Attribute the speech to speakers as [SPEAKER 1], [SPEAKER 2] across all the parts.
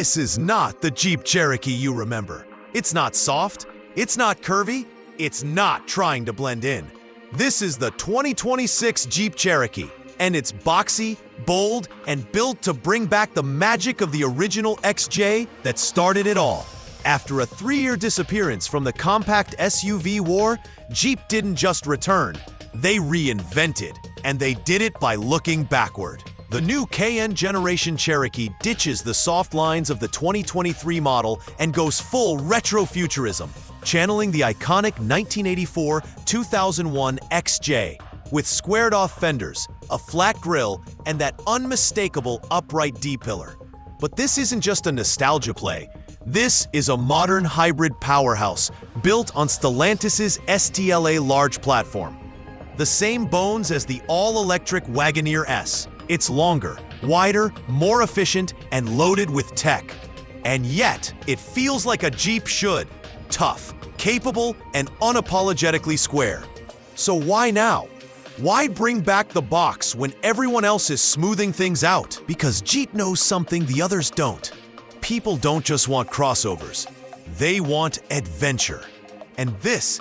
[SPEAKER 1] This is not the Jeep Cherokee you remember. It's not soft, it's not curvy, it's not trying to blend in. This is the 2026 Jeep Cherokee, and it's boxy, bold, and built to bring back the magic of the original XJ that started it all. After a 3-year disappearance from the compact SUV war, Jeep didn't just return, they reinvented, and they did it by looking backward. The new KM-generation Cherokee ditches the soft lines of the 2023 model and goes full retrofuturism, channeling the iconic 1984-2001 XJ with squared-off fenders, a flat grille, and that unmistakable upright D-pillar. But this isn't just a nostalgia play. This is a modern hybrid powerhouse built on Stellantis's STLA Large platform. The same bones as the all-electric Wagoneer S. It's longer, wider, more efficient, and loaded with tech. And yet, it feels like a Jeep should. Tough, capable, and unapologetically square. So why now? Why bring back the box when everyone else is smoothing things out? Because Jeep knows something the others don't. People don't just want crossovers. They want adventure. And this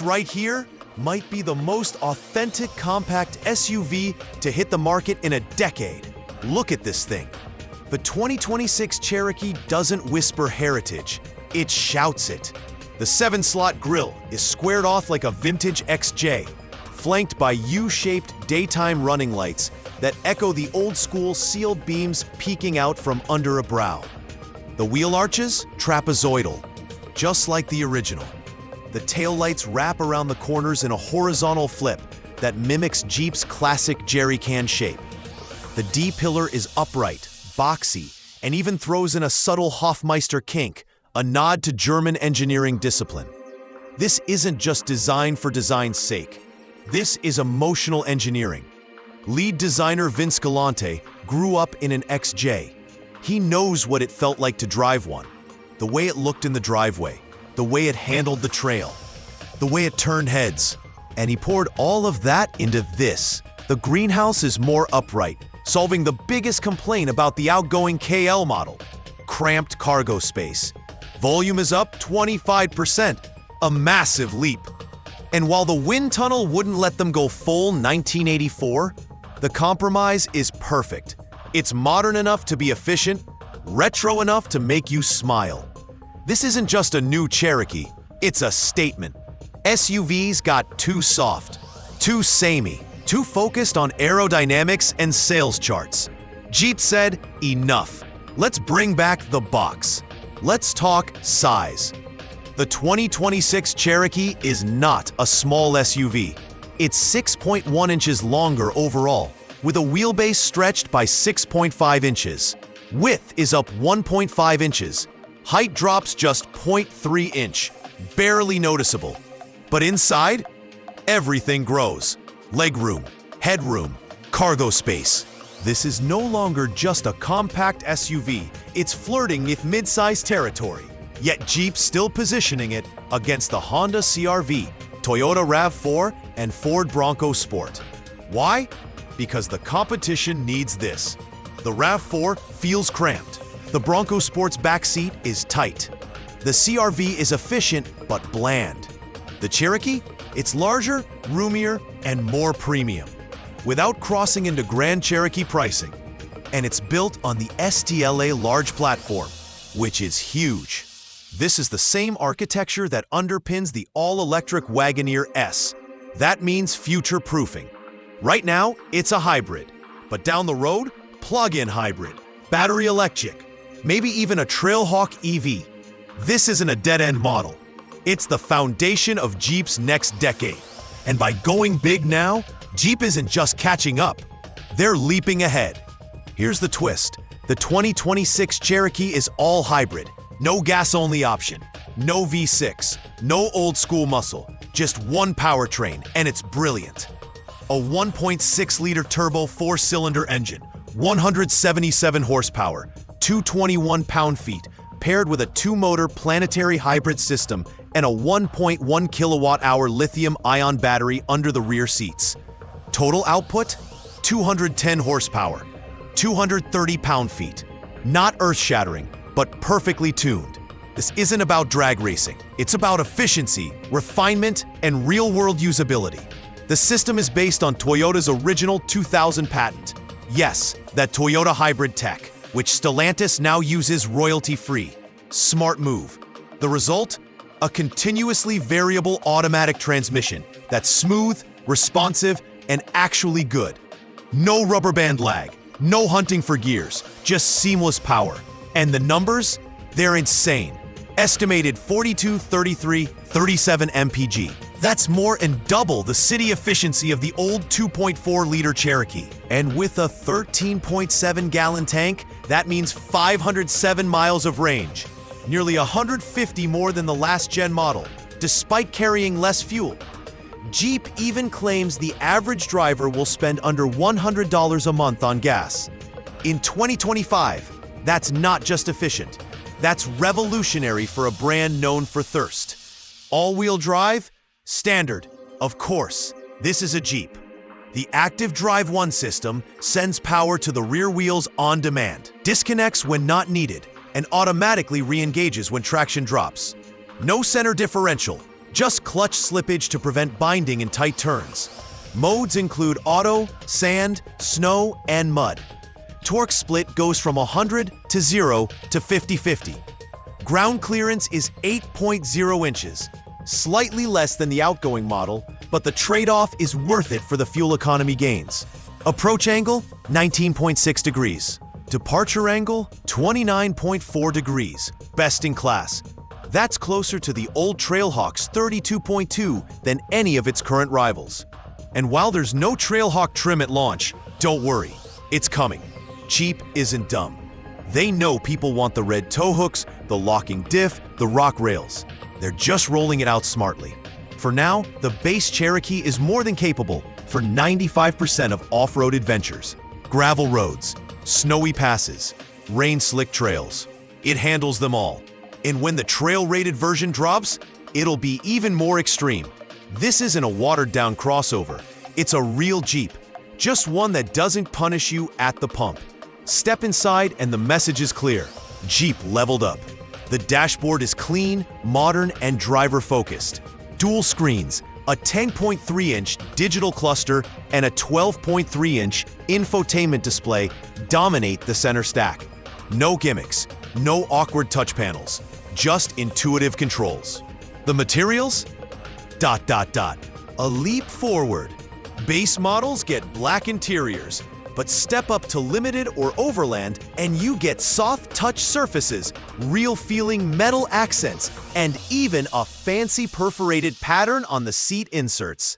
[SPEAKER 1] right here, might be the most authentic compact SUV to hit the market in a decade. Look at this thing. The 2026 Cherokee doesn't whisper heritage, it shouts it. The 7-slot grille is squared off like a vintage XJ, flanked by U-shaped daytime running lights that echo the old-school sealed beams peeking out from under a brow. The wheel arches, trapezoidal, just like the original. The taillights wrap around the corners in a horizontal flip that mimics Jeep's classic jerry can shape. The D-pillar is upright, boxy, and even throws in a subtle Hofmeister kink, a nod to German engineering discipline. This isn't just design for design's sake. This is emotional engineering. Lead designer Vince Galante grew up in an XJ. He knows what it felt like to drive one, the way it looked in the driveway, the way it handled the trail, the way it turned heads. And he poured all of that into this. The greenhouse is more upright, solving the biggest complaint about the outgoing KL model: cramped cargo space. Volume is up 25%, a massive leap. And while the wind tunnel wouldn't let them go full 1984, the compromise is perfect. It's modern enough to be efficient, retro enough to make you smile. This isn't just a new Cherokee, it's a statement. SUVs got too soft, too samey, too focused on aerodynamics and sales charts. Jeep said, enough. Let's bring back the box. Let's talk size. The 2026 Cherokee is not a small SUV. It's 6.1 inches longer overall, with a wheelbase stretched by 6.5 inches. Width is up 1.5 inches. Height drops just 0.3 inch, barely noticeable. But inside, everything grows. Legroom, headroom, cargo space. This is no longer just a compact SUV, it's flirting with mid-size territory. Yet Jeep's still positioning it against the Honda CR-V, Toyota RAV4, and Ford Bronco Sport. Why? Because the competition needs this. The RAV4 feels cramped. The Bronco Sport's backseat is tight. The CR-V is efficient but bland. The Cherokee? It's larger, roomier, and more premium, without crossing into Grand Cherokee pricing. And it's built on the STLA Large platform, which is huge. This is the same architecture that underpins the all-electric Wagoneer S. That means future-proofing. Right now, it's a hybrid, but down the road, plug-in hybrid, battery electric, maybe even a Trailhawk EV. This isn't a dead-end model. It's the foundation of Jeep's next decade. And by going big now, Jeep isn't just catching up. They're leaping ahead. Here's the twist. The 2026 Cherokee is all hybrid. No gas-only option. No V6. No old-school muscle. Just one powertrain, and it's brilliant. A 1.6-liter turbo 4-cylinder engine, 177 horsepower, 221 pound-feet, paired with a 2-motor planetary hybrid system and a 1.1 kilowatt-hour lithium-ion battery under the rear seats. Total output? 210 horsepower, 230 pound-feet, Not earth-shattering, but perfectly tuned. This isn't about drag racing. It's about efficiency, refinement, and real-world usability. The system is based on Toyota's original 2000 patent. Yes, that Toyota hybrid tech, which Stellantis now uses royalty-free. Smart move. The result? A continuously variable automatic transmission that's smooth, responsive, and actually good. No rubber band lag, no hunting for gears, just seamless power. And the numbers? They're insane. Estimated 42, 33, 37 mpg. That's more than double the city efficiency of the old 2.4-liter Cherokee. And with a 13.7-gallon tank, that means 507 miles of range. Nearly 150 more than the last-gen model, despite carrying less fuel. Jeep even claims the average driver will spend under $100 a month on gas. In 2025, that's not just efficient. That's revolutionary for a brand known for thirst. All-wheel drive? Standard. Of course, this is a Jeep. The Active Drive 1 system sends power to the rear wheels on demand, disconnects when not needed, and automatically re-engages when traction drops. No center differential, just clutch slippage to prevent binding in tight turns. Modes include auto, sand, snow, and mud. Torque split goes from 100 to 0 to 50-50. Ground clearance is 8.0 inches, slightly less than the outgoing model, but the trade-off is worth it for the fuel economy gains. Approach angle, 19.6 degrees. Departure angle, 29.4 degrees. Best in class. That's closer to the old Trailhawk's 32.2 than any of its current rivals. And while there's no Trailhawk trim at launch, don't worry, it's coming. Jeep isn't dumb. They know people want the red tow hooks, the locking diff, the rock rails. They're just rolling it out smartly. For now, the base Cherokee is more than capable for 95% of off-road adventures. Gravel roads, snowy passes, rain-slick trails. It handles them all. And when the trail-rated version drops, it'll be even more extreme. This isn't a watered-down crossover. It's a real Jeep, just one that doesn't punish you at the pump. Step inside and the message is clear. Jeep leveled up. The dashboard is clean, modern, and driver-focused. Dual screens, a 10.3-inch digital cluster, and a 12.3-inch infotainment display dominate the center stack. No gimmicks, no awkward touch panels, just intuitive controls. The materials? ... A leap forward. Base models get black interiors, but step up to Limited or Overland and you get soft touch surfaces, real-feeling metal accents, and even a fancy perforated pattern on the seat inserts.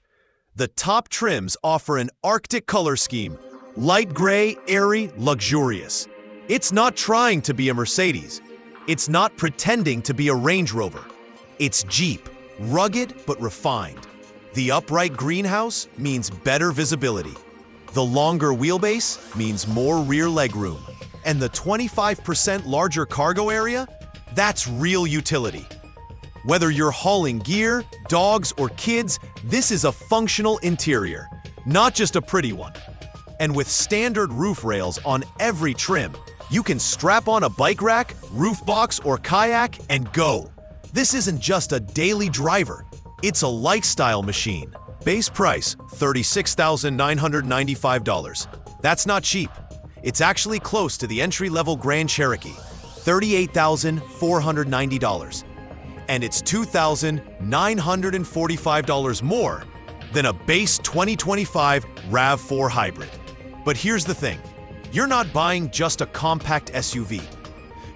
[SPEAKER 1] The top trims offer an Arctic color scheme, light gray, airy, luxurious. It's not trying to be a Mercedes. It's not pretending to be a Range Rover. It's Jeep, rugged but refined. The upright greenhouse means better visibility. The longer wheelbase means more rear legroom. And the 25% larger cargo area? That's real utility. Whether you're hauling gear, dogs, or kids, this is a functional interior, not just a pretty one. And with standard roof rails on every trim, you can strap on a bike rack, roof box, or kayak and go. This isn't just a daily driver, it's a lifestyle machine. Base price, $36,995. That's not cheap. It's actually close to the entry-level Grand Cherokee, $38,490. And it's $2,945 more than a base 2025 RAV4 hybrid. But here's the thing. You're not buying just a compact SUV.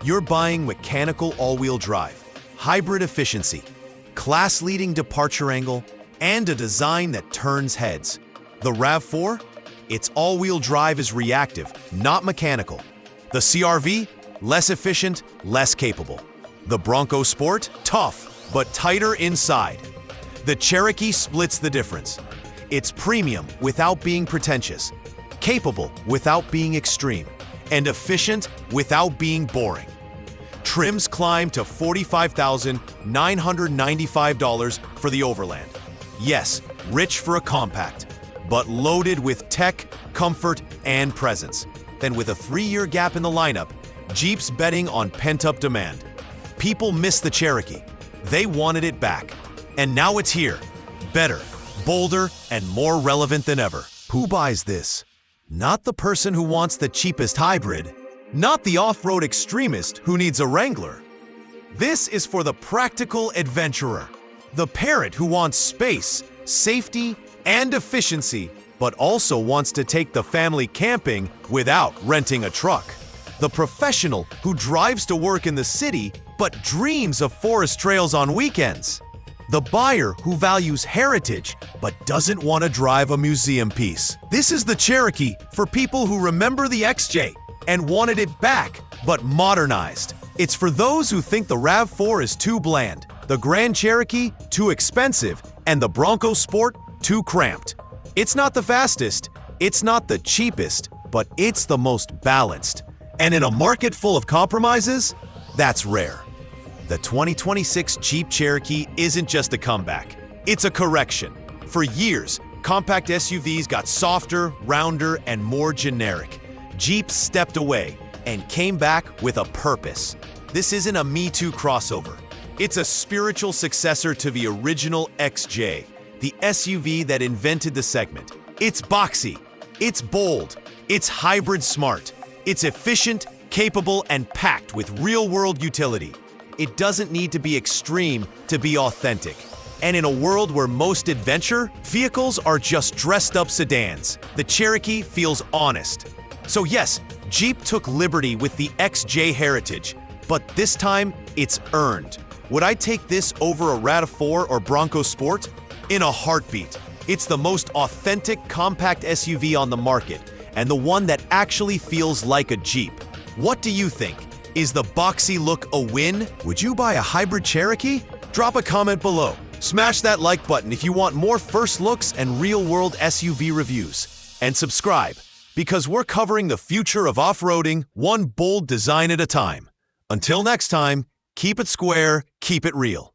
[SPEAKER 1] You're buying mechanical all-wheel drive, hybrid efficiency, class-leading departure angle, and a design that turns heads. The RAV4? Its all-wheel drive is reactive, not mechanical. The CR-V? Less efficient, less capable. The Bronco Sport? Tough, but tighter inside. The Cherokee splits the difference. It's premium without being pretentious, capable without being extreme, and efficient without being boring. Trims climb to $45,995 for the Overland. Yes, rich for a compact, but loaded with tech, comfort, and presence. Then with a 3-year gap in the lineup, Jeep's betting on pent-up demand. People miss the Cherokee. They wanted it back. And now it's here. Better, bolder, and more relevant than ever. Who buys this? Not the person who wants the cheapest hybrid. Not the off-road extremist who needs a Wrangler. This is for the practical adventurer. The parent who wants space, safety, and efficiency, but also wants to take the family camping without renting a truck. The professional who drives to work in the city but dreams of forest trails on weekends. The buyer who values heritage but doesn't want to drive a museum piece. This is the Cherokee for people who remember the XJ and wanted it back but modernized. It's for those who think the RAV4 is too bland, the Grand Cherokee too expensive, and the Bronco Sport too cramped. It's not the fastest, it's not the cheapest, but it's the most balanced. And in a market full of compromises, that's rare. The 2026 Jeep Cherokee isn't just a comeback, it's a correction. For years, compact SUVs got softer, rounder, and more generic. Jeep stepped away and came back with a purpose. This isn't a Me Too crossover. It's a spiritual successor to the original XJ, the SUV that invented the segment. It's boxy, it's bold, it's hybrid smart, it's efficient, capable, and packed with real-world utility. It doesn't need to be extreme to be authentic. And in a world where most adventure vehicles are just dressed-up sedans, the Cherokee feels honest. So yes, Jeep took liberty with the XJ heritage, but this time it's earned. Would I take this over a RAV4 or Bronco Sport? In a heartbeat. It's the most authentic compact SUV on the market, and the one that actually feels like a Jeep. What do you think? Is the boxy look a win? Would you buy a hybrid Cherokee? Drop a comment below. Smash that like button if you want more first looks and real-world SUV reviews. And subscribe, because we're covering the future of off-roading one bold design at a time. Until next time, keep it square, keep it real.